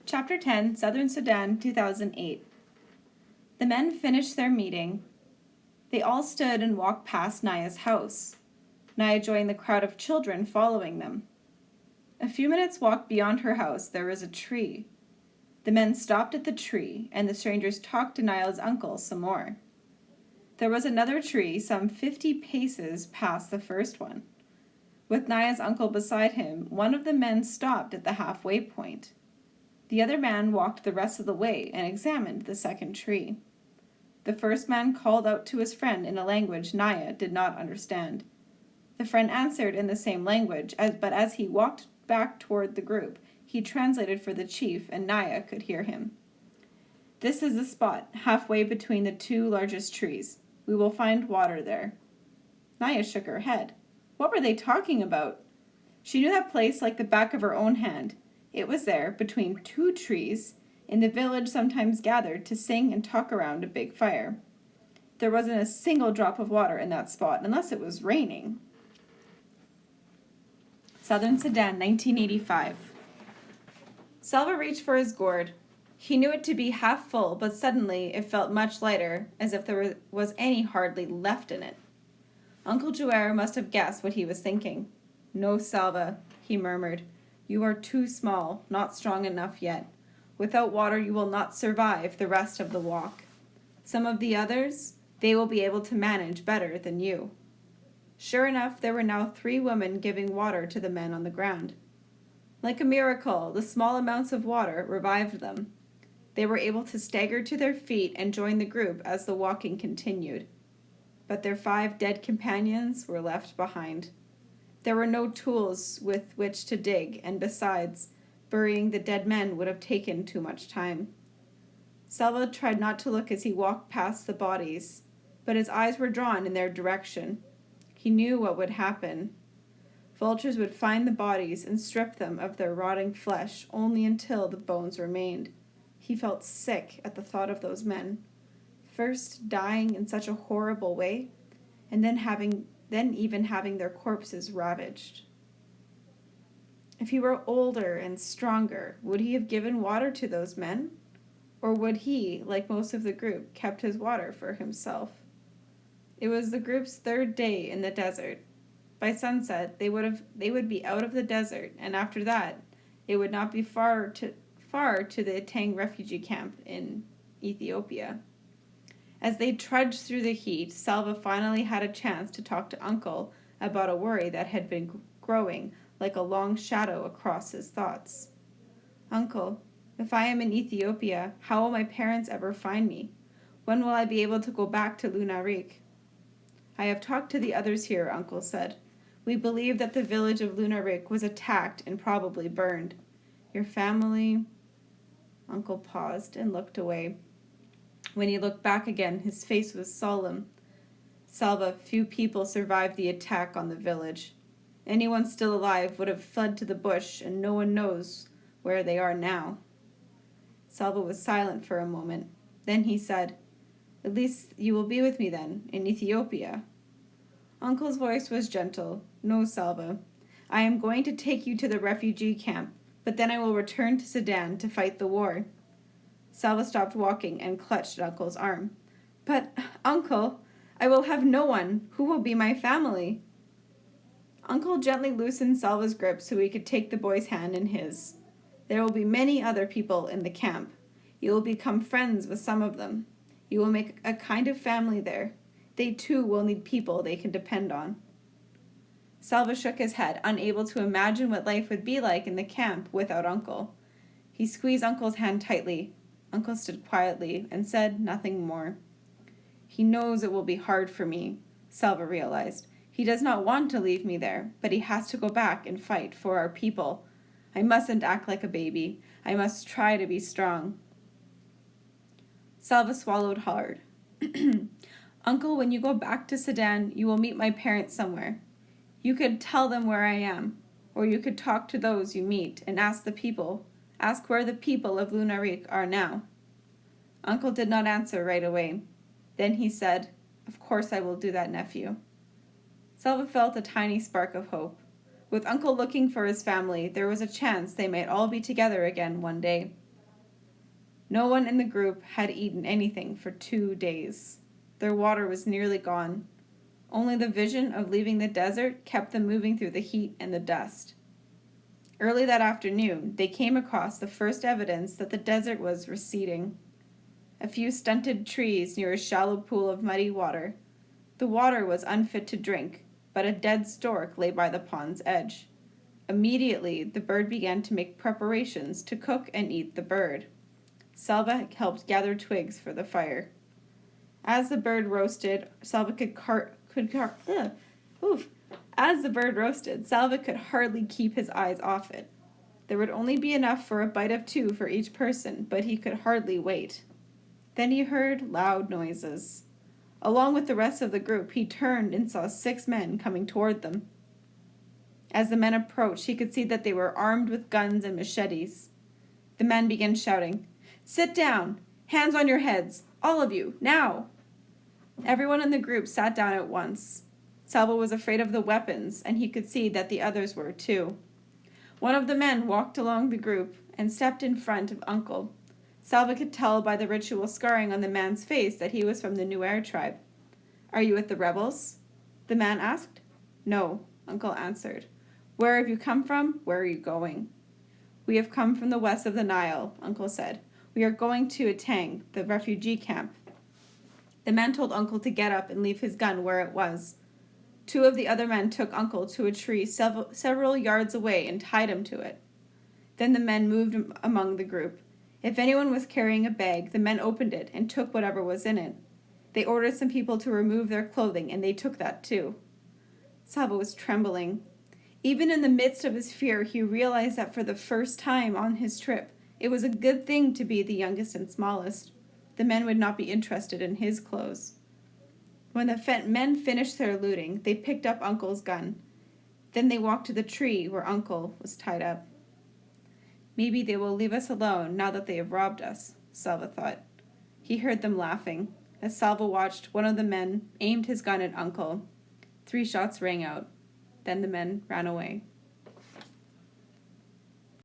Chapter 10, Southern Sudan, 2008. The men finished their meeting. They all stood and walked past Naya's house. Naya joined the crowd of children following them. A few minutes' walk beyond her house, there was a tree. The men stopped at the tree, and the strangers talked to Naya's uncle some more. There was another tree some 50 paces past the first one. With Naya's uncle beside him, one of the men stopped at the halfway point. The other man walked the rest of the way and examined the second tree. The first man called out to his friend in a language Naya did not understand. The friend answered in the same language, but as he walked back toward the group, he translated for the chief, and Naya could hear him. "This is the spot, halfway between the two largest trees. We will find water there." Naya shook her head. What were they talking about? She knew that place like the back of her own hand. It was there, between two trees, in the village sometimes gathered to sing and talk around a big fire. There wasn't a single drop of water in that spot, unless it was raining. Southern Sudan, 1985. Salva reached for his gourd. He knew it to be half full, but suddenly it felt much lighter, as if there was any hardly left in it. Uncle Joer must have guessed what he was thinking. "No, Salva," he murmured. "You are too small, not strong enough yet. Without water you will not survive the rest of the walk. Some of the others, they will be able to manage better than you." Sure enough, there were now 3 women giving water to the men on the ground. Like a miracle, the small amounts of water revived them. They were able to stagger to their feet and join the group as the walking continued. But their 5 dead companions were left behind. There were no tools with which to dig, and besides, burying the dead men would have taken too much time. Salva tried not to look as he walked past the bodies, but his eyes were drawn in their direction. He knew what would happen. Vultures would find the bodies and strip them of their rotting flesh only until the bones remained. He felt sick at the thought of those men, first dying in such a horrible way, and then even having their corpses ravaged. If he were older and stronger, would he have given water to those men? Or would he, like most of the group, kept his water for himself? It was the group's 3rd day in the desert. By sunset, they would be out of the desert, and after that, it would not be far to the Tang refugee camp in Ethiopia. As they trudged through the heat, Salva finally had a chance to talk to Uncle about a worry that had been growing like a long shadow across his thoughts. "Uncle, if I am in Ethiopia, how will my parents ever find me? When will I be able to go back to Lunarik?" "I have talked to the others here," Uncle said. "We believe that the village of Lunarik was attacked and probably burned. Your family..." Uncle paused and looked away. When he looked back again, his face was solemn. "Salva, few people survived the attack on the village. Anyone still alive would have fled to the bush, and no one knows where they are now." Salva was silent for a moment. Then he said, "At least you will be with me then, in Ethiopia." Uncle's voice was gentle. "No, Salva. I am going to take you to the refugee camp, but then I will return to Sudan to fight the war." Salva stopped walking and clutched at Uncle's arm. "But, Uncle, I will have no one. Who will be my family?" Uncle gently loosened Salva's grip so he could take the boy's hand in his. "There will be many other people in the camp. You will become friends with some of them. You will make a kind of family there. They too will need people they can depend on." Salva shook his head, unable to imagine what life would be like in the camp without Uncle. He squeezed Uncle's hand tightly. Uncle stood quietly and said nothing more. "He knows it will be hard for me," Salva realized. "He does not want to leave me there, but he has to go back and fight for our people. I mustn't act like a baby. I must try to be strong." Salva swallowed hard. "Uncle, when you go back to Sudan, you will meet my parents somewhere. You could tell them where I am, or you could talk to those you meet and ask where the people of Lunarik are now." Uncle did not answer right away. Then he said, "Of course I will do that, nephew." Salva felt a tiny spark of hope. With Uncle looking for his family, there was a chance they might all be together again one day. No one in the group had eaten anything for 2 days. Their water was nearly gone. Only the vision of leaving the desert kept them moving through the heat and the dust. Early that afternoon, they came across the first evidence that the desert was receding. A few stunted trees near a shallow pool of muddy water. The water was unfit to drink, but a dead stork lay by the pond's edge. Immediately, the bird began to make preparations to cook and eat the bird. Selva helped gather twigs for the fire. As the bird roasted, Selva could hardly keep his eyes off it. There would only be enough for a bite of 2 for each person, but he could hardly wait. Then he heard loud noises. Along with the rest of the group, he turned and saw 6 men coming toward them. As the men approached, he could see that they were armed with guns and machetes. The men began shouting, "Sit down! Hands on your heads! All of you, now!" Everyone in the group sat down at once. Selva was afraid of the weapons, and he could see that the others were too. One of the men walked along the group and stepped in front of Uncle. Selva could tell by the ritual scarring on the man's face that he was from the Nuer tribe. "Are you with the rebels?" the man asked. "No," Uncle answered. "Where have you come from? Where are you going?" "We have come from the west of the Nile," Uncle said. "We are going to Etang, the refugee camp." The man told Uncle to get up and leave his gun where it was. 2 of the other men took Uncle to a tree several yards away and tied him to it. Then the men moved among the group. If anyone was carrying a bag, the men opened it and took whatever was in it. They ordered some people to remove their clothing, and they took that too. Selva was trembling. Even in the midst of his fear, he realized that for the first time on his trip, it was a good thing to be the youngest and smallest. The men would not be interested in his clothes. When the men finished their looting, they picked up Uncle's gun. Then they walked to the tree where Uncle was tied up. "Maybe they will leave us alone now that they have robbed us," Selva thought. He heard them laughing. As Selva watched, one of the men aimed his gun at Uncle. 3 shots rang out. Then the men ran away.